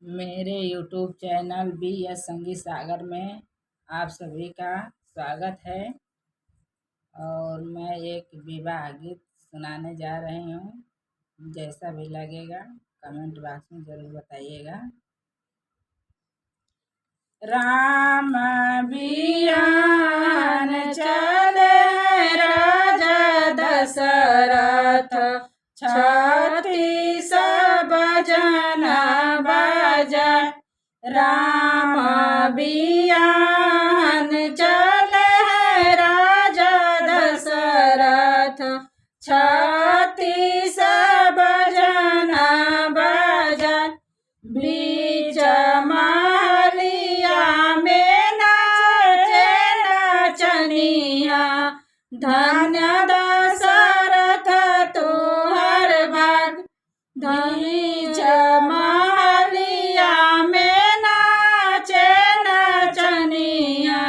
मेरे YouTube channel BS संगीत सागर में आप सभी का स्वागत है। और मैं एक विवाह गीत सुनाने जा रही हूँ। जैसा भी लगेगा कमेंट बॉक्स में ज़रूर बताइएगा। राम बियान चले राजा दशरथ, छत्तीस बजन बजा। राम बियान चले राजा दशरथ, छत्तीस बजन बजा। बीच महलिया में नाचे नचनिया, धन्य दशरथ तुहर भाग। बीच महलिया में नाचे नचनिया,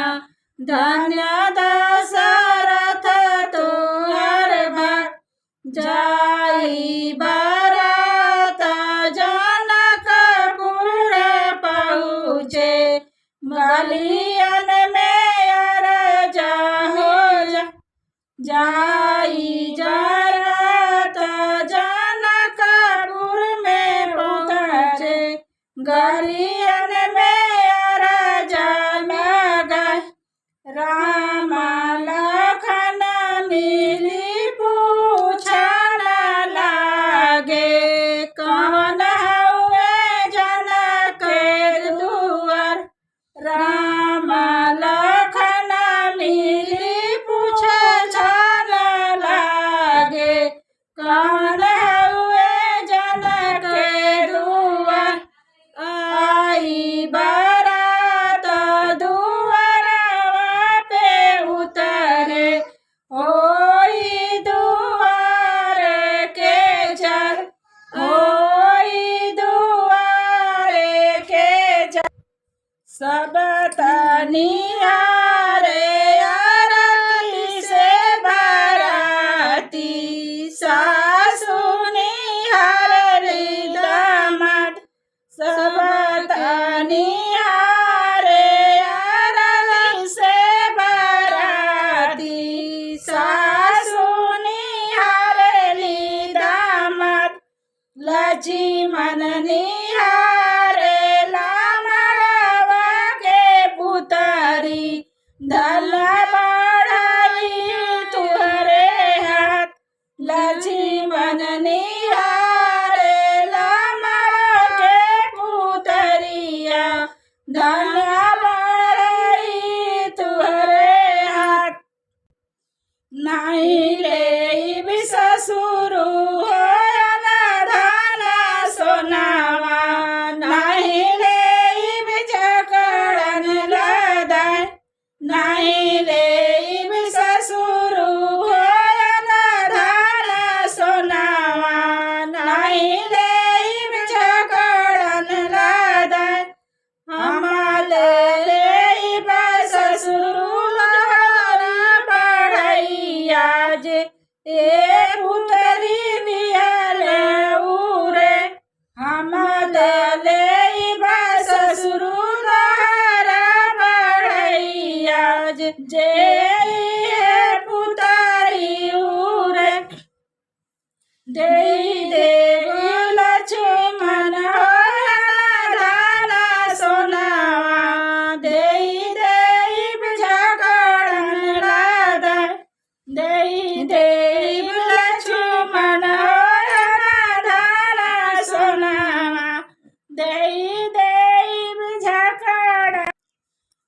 धन्य दशरथ तुहर भाग। जाई बारात जनकपुर पहुँचे, गलियन में अरज हो जा। जाई बारात जनकपुर में पहुँचे, गलियन में अरज लगा। राम लखन मिली पूछन लागे, कौन हुए जनक दुआर। राम लखन मिली पूछन लागे, कौन हुए जनक दुआर। आई बारात दुआरवा पे उतरे, होई दुआर के चर, होई दुआर के चर। सब तनिहारे आरती से बाराती, सासु निहारली दामाद। सब तनिहारे आरती से बाराती, सासु निहारली दामाद। लक्ष्मण निहारे लामड़वा के पुतरी, धल बढ़ाई तुहरे हाथ। लक्ष्मण निहारे लामड़ के पुतरिया, धल बढ़ाई तुहरे हाथ। नहीं लेब ससुर होयन धन सोनावा, नहीं लेब जकड़न लदाय। नहीं लेब ससुर होयन धन सोनावा, नहीं लेब जकड़न लदाय। हम लेब ससुर बढ़ैया जे, ए पुतरी बियल उरे। हम लेब ससुर बढ़ैया जे, पुतरी उरे। देई देव लक्ष्मण होयन धन सोनावा, देई देव जकड़न लदाय। देई देव लक्ष्मण होयन धन सोनावा, देई देव जकड़न।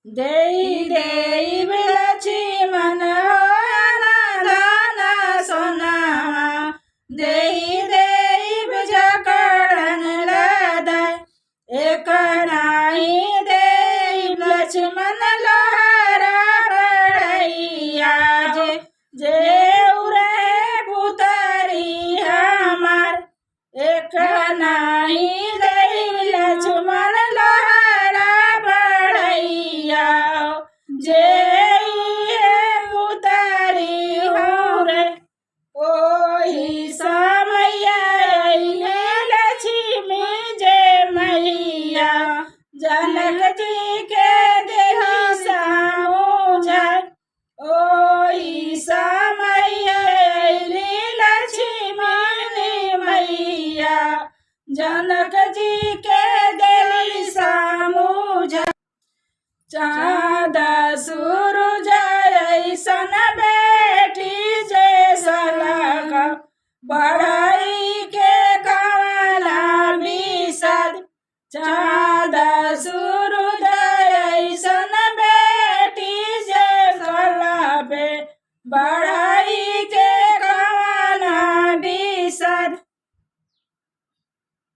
देई देव लक्ष्मण होयन धन सोनावा, देई देव जकड़न लदाय। एक नाही देव लक्ष्मण लोहरा बढ़ैया जे, जे उरे पुतरी हमार। एक नाही देव लक्ष्मण लोहरा बढ़ैया, जे पुतरी हो रे। ओही समय लक्ष्मी जे मैया, जनक जी के दिल सामुझ चाँद सूरज ऐसन बेटी जैसा लगा बड़